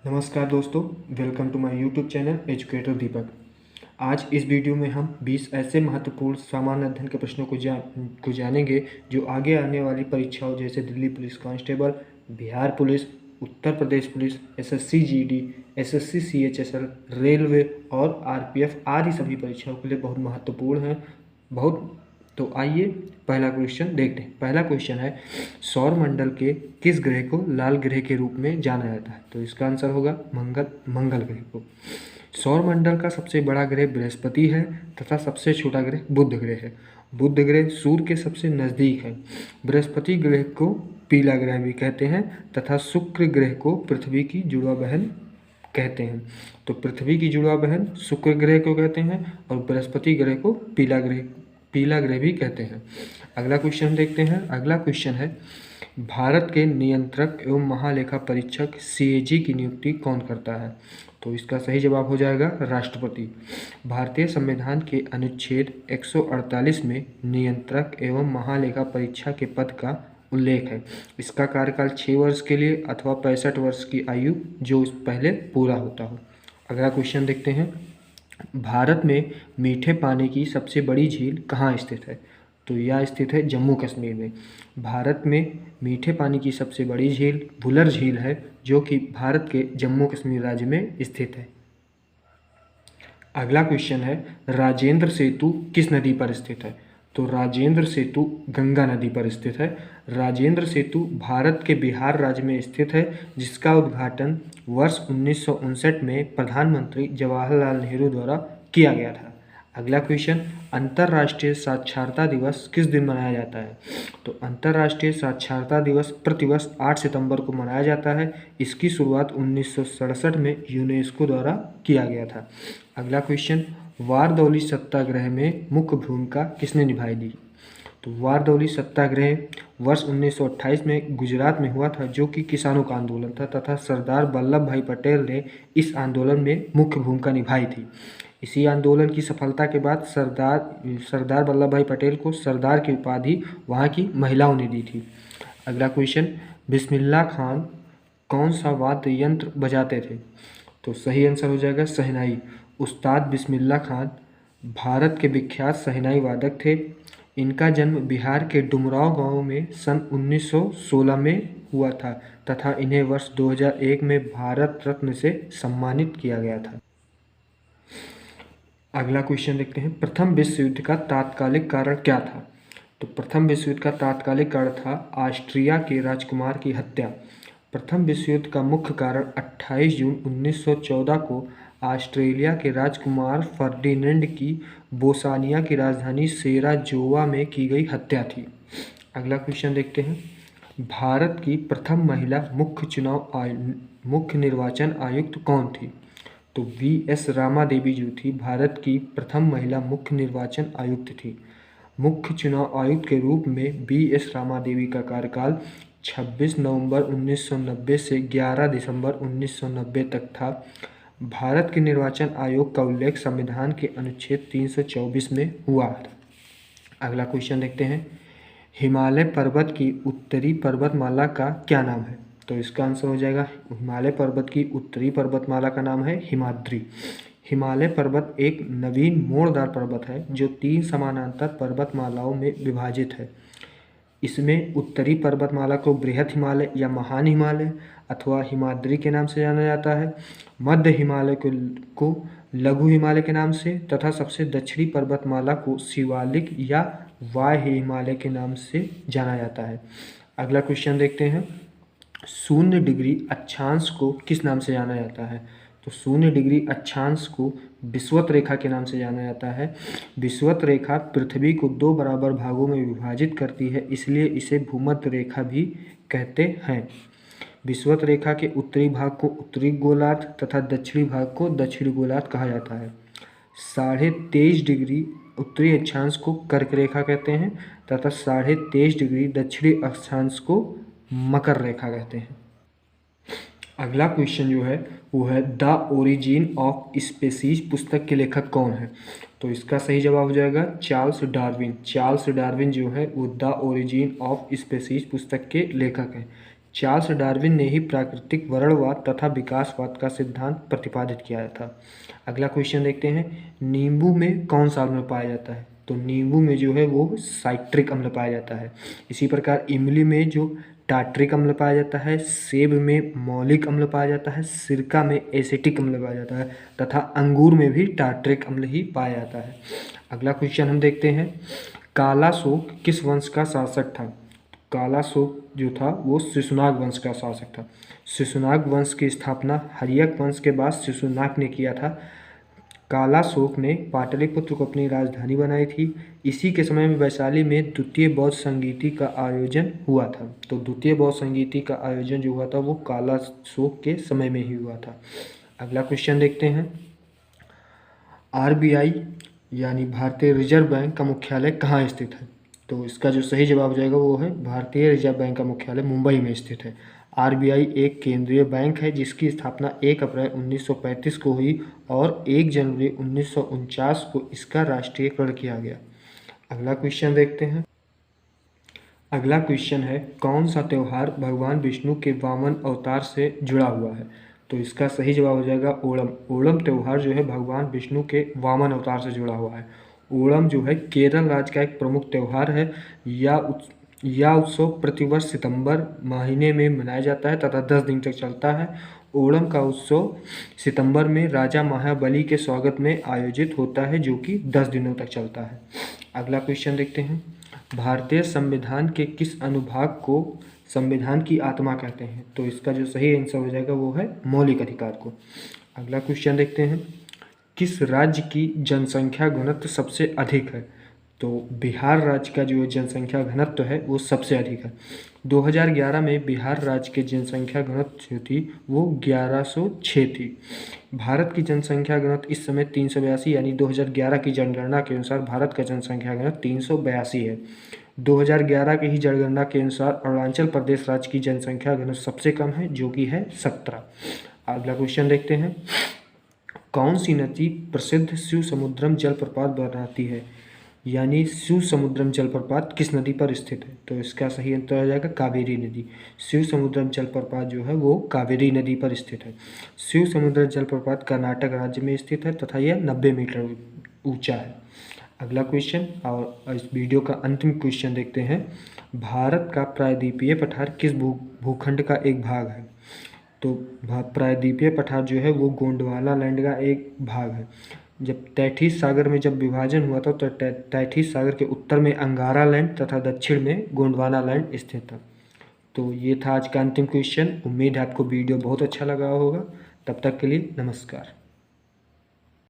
नमस्कार दोस्तों, welcome to my YouTube channel educator Deepak. आज इस वीडियो में हम 20 ऐसे महत्वपूर्ण सामान्य अध्ययन के प्रश्नों को जानेंगे जो आगे आने वाली परीक्षाओं जैसे Delhi police constable, Bihar police, Uttar Pradesh police, SSC GD, SSC CHSL, railway और आरपीएफ आदि सभी परीक्षाओं के लिए बहुत महत्वपूर्ण है। तो आइए पहला क्वेश्चन देखते हैं। पहला क्वेश्चन है, सौर मंडल के किस ग्रह को लाल ग्रह के रूप में जाना जाता है? तो इसका आंसर होगा मंगल ग्रह को। सौर मंडल का सबसे बड़ा ग्रह बृहस्पति है तथा सबसे छोटा ग्रह बुध ग्रह है। बुध ग्रह सूर्य के सबसे नज़दीक है। बृहस्पति ग्रह को पीला ग्रह भी कहते हैं तथा शुक्र ग्रह को पृथ्वी की जुड़वा बहन कहते हैं। तो पृथ्वी की जुड़वा बहन शुक्र ग्रह को कहते हैं और बृहस्पति ग्रह को पीला ग्रह भी कहते हैं। अगला क्वेश्चन देखते हैं। अगला क्वेश्चन है, भारत के नियंत्रक एवं महालेखा परीक्षक सीएजी की नियुक्ति कौन करता है? तो इसका सही जवाब हो जाएगा राष्ट्रपति। भारतीय संविधान के अनुच्छेद 148 में नियंत्रक एवं महालेखा परीक्षा के पद का उल्लेख है। इसका कार्यकाल 6 वर्ष के लिए अथवा 65 वर्ष की आयु जो पहले पूरा होता हो। अगला क्वेश्चन देखते हैं, भारत में मीठे पानी की सबसे बड़ी झील कहाँ स्थित है? तो यह स्थित है जम्मू कश्मीर में। भारत में मीठे पानी की सबसे बड़ी झील वुलर झील है जो कि भारत के जम्मू कश्मीर राज्य में स्थित है। अगला क्वेश्चन है, राजेंद्र सेतु किस नदी पर स्थित है? तो राजेंद्र सेतु गंगा नदी पर स्थित है। राजेंद्र सेतु भारत के बिहार राज्य में स्थित है जिसका उद्घाटन वर्ष 1959 में प्रधानमंत्री जवाहरलाल नेहरू द्वारा किया गया था। अगला क्वेश्चन, अंतर्राष्ट्रीय साक्षरता दिवस किस दिन मनाया जाता है? तो अंतर्राष्ट्रीय साक्षरता दिवस प्रतिवर्ष 8 सितंबर को मनाया जाता है। इसकी शुरुआत 1967 में यूनेस्को द्वारा किया गया था। अगला क्वेश्चन, वारदौली सत्याग्रह में मुख्य भूमिका किसने निभाई थी? तो वारदौली सत्याग्रह वर्ष 1928 में गुजरात में हुआ था जो कि किसानों का आंदोलन था तथा सरदार वल्लभ भाई पटेल ने इस आंदोलन में मुख्य भूमिका निभाई थी। इसी आंदोलन की सफलता के बाद सरदार वल्लभ भाई पटेल को सरदार की उपाधि वहाँ की महिलाओं ने दी थी। अगला क्वेश्चन, बिस्मिल्लाह खान कौन सा वाद्य यंत्र बजाते थे? तो सही आंसर हो जाएगा शहनाई। उस्ताद बिस्मिल्लाह खान भारत के विख्यात शहनाई वादक थे। इनका जन्म बिहार के डुमराव गांव में सन 1916 में हुआ था तथा इन्हें वर्ष 2001 में भारत रत्न से सम्मानित किया गया था। अगला क्वेश्चन देखते हैं, प्रथम विश्व युद्ध का तात्कालिक कारण क्या था? तो प्रथम विश्व युद्ध का तात्कालिक कारण था ऑस्ट्रिया के राजकुमार की हत्या। प्रथम विश्व युद्ध का मुख्य कारण 28 जून 1914 को ऑस्ट्रेलिया के राजकुमार फर्डिनेंड की बोस्निया की राजधानी सेराजोवा में की गई हत्या थी। अगला क्वेश्चन देखते हैं, भारत की प्रथम महिला मुख्य निर्वाचन आयुक्त कौन थी? तो वीएस रामा देवी जो थी भारत की प्रथम महिला मुख्य निर्वाचन आयुक्त थी। मुख्य चुनाव आयुक्त के रूप में वीएस रामा देवी का कार्यकाल 26 नवंबर 1990 से 11 दिसंबर 1990 तक था। भारत के निर्वाचन आयोग का उल्लेख संविधान के अनुच्छेद 324 में हुआ था। अगला क्वेश्चन देखते हैं, हिमालय पर्वत की उत्तरी पर्वतमाला का क्या नाम है? तो इसका आंसर हो जाएगा, हिमालय पर्वत की उत्तरी पर्वतमाला का नाम है हिमाद्री। हिमालय पर्वत एक नवीन मोड़दार पर्वत है जो 3 समानांतर पर्वतमालाओं में विभाजित है। इसमें उत्तरी पर्वतमाला को बृहत हिमालय या महान हिमालय अथवा हिमाद्री के नाम से जाना जाता है। मध्य हिमालय को लघु हिमालय के नाम से तथा सबसे दक्षिणी पर्वतमाला को शिवालिक या वाह्य हिमालय के नाम से जाना जाता है। अगला क्वेश्चन देखते हैं, 0 डिग्री अक्षांश को किस नाम से जाना जाता है? तो 0 डिग्री अक्षांश को विषुवत रेखा के नाम से जाना जाता है। विषुवत रेखा पृथ्वी को 2 बराबर भागों में विभाजित करती है, इसलिए इसे भूमध्य रेखा भी कहते हैं। विषुवत रेखा के उत्तरी भाग को उत्तरी गोलार्ध तथा दक्षिणी भाग को दक्षिणी गोलार्ध कहा जाता है। 23.5 डिग्री उत्तरी अक्षांश को कर्क रेखा कहते हैं तथा 23.5 डिग्री दक्षिणी अक्षांश को मकर रेखा कहते हैं। अगला क्वेश्चन जो है वो है, द ओरिजिन ऑफ स्पीसीज पुस्तक के लेखक कौन है? तो इसका सही जवाब हो जाएगा चार्ल्स डार्विन। चार्ल्स डार्विन जो है वो द ओरिजिन ऑफ स्पीसीज पुस्तक के लेखक हैं। चार्ल्स डार्विन ने ही प्राकृतिक वर्णवाद तथा विकासवाद का सिद्धांत प्रतिपादित किया था। अगला क्वेश्चन देखते हैं, नींबू में कौन सा अम्ल पाया जाता है? तो नींबू में जो है वो साइट्रिक अम्ल पाया जाता है। इसी प्रकार इमली में जो टार्ट्रिक अम्ल पाया जाता है, सेब में मौलिक अम्ल पाया जाता है, सिरका में एसिटिक अम्ल पाया जाता है तथा अंगूर में भी टार्ट्रिक अम्ल ही पाया जाता है। अगला क्वेश्चन हम देखते हैं, काला शोक किस वंश का शासक था? काला शोक जो था वो शिशुनाग वंश का शासक था। शिशुनाग वंश की स्थापना हर्यक वंश के बाद शिशुनाग ने किया था। काला शोक ने पाटलिपुत्र को अपनी राजधानी बनाई थी। इसी के समय में वैशाली में द्वितीय बौद्ध संगीति का आयोजन हुआ था। तो द्वितीय बौद्ध संगीति का आयोजन जो हुआ था वो काला शोक के समय में ही हुआ था। अगला क्वेश्चन देखते हैं, आरबीआई यानी भारतीय रिजर्व बैंक का मुख्यालय कहाँ स्थित है? तो इसका जो सही जवाब हो जाएगा वो है भारतीय रिजर्व बैंक का मुख्यालय मुंबई में स्थित है। आरबीआई एक केंद्रीय बैंक है जिसकी स्थापना 1 अप्रैल 1935 को हुई और 1 जनवरी 1949 को इसका राष्ट्रीयकरण किया गया। अगला क्वेश्चन देखते हैं, अगला क्वेश्चन है, कौन सा त्यौहार भगवान विष्णु के वामन अवतार से जुड़ा हुआ है? तो इसका सही जवाब हो जाएगा ओणम। ओणम त्यौहार जो है भगवान विष्णु के वामन अवतार से जुड़ा हुआ है। ओणम जो है केरल राज्य का एक प्रमुख त्यौहार है। यह उत्सव प्रतिवर्ष सितंबर महीने में मनाया जाता है तथा 10 दिन तक चलता है। ओणम का उत्सव सितंबर में राजा महाबली के स्वागत में आयोजित होता है जो कि 10 दिनों तक चलता है। अगला क्वेश्चन देखते हैं, भारतीय संविधान के किस अनुभाग को संविधान की आत्मा कहते हैं? तो इसका जो सही आंसर हो जाएगा वो है मौलिक अधिकार को। अगला क्वेश्चन देखते हैं, किस राज्य की जनसंख्या घनत्व सबसे अधिक है? तो बिहार राज्य का जो जनसंख्या घनत्व है वो सबसे अधिक है। 2011 में बिहार राज्य की जनसंख्या घनत्व जो थी वो 1106 थी। भारत की जनसंख्या घनत्व इस समय 382 यानी 2011 की जनगणना के अनुसार भारत का जनसंख्या घनत्व 382 है। 2011 की ही जनगणना के अनुसार अरुणाचल प्रदेश राज्य की जनसंख्या घनत्व सबसे कम है जो कि है 17। अगला क्वेश्चन देखते हैं, कौन सी नदी प्रसिद्ध शिव समुद्रम जलप्रपात बनाती है? यानी शिव समुद्रम जलप्रपात किस नदी पर स्थित है? तो इसका सही आंसर हो जाएगा कावेरी नदी। शिव समुद्रम जलप्रपात जो है वो कावेरी नदी पर स्थित है। शिव समुद्रम जलप्रपात कर्नाटक राज्य में स्थित है तथा यह 90 मीटर ऊंचा है। अगला क्वेश्चन और इस वीडियो का अंतिम क्वेश्चन देखते हैं, भारत का प्रायद्वीपीय पठार किस भूखंड का एक भाग है? तो प्रायद्वीपीय पठार जो है वो गोंडवाना लैंड का एक भाग है। जब तैथिस सागर में जब विभाजन हुआ था तो तैथिस सागर के उत्तर में अंगारा लैंड तथा दक्षिण में गोंडवाना लैंड स्थित था। तो ये था आज का अंतिम क्वेश्चन। उम्मीद है आपको वीडियो बहुत अच्छा लगा होगा। तब तक के लिए नमस्कार।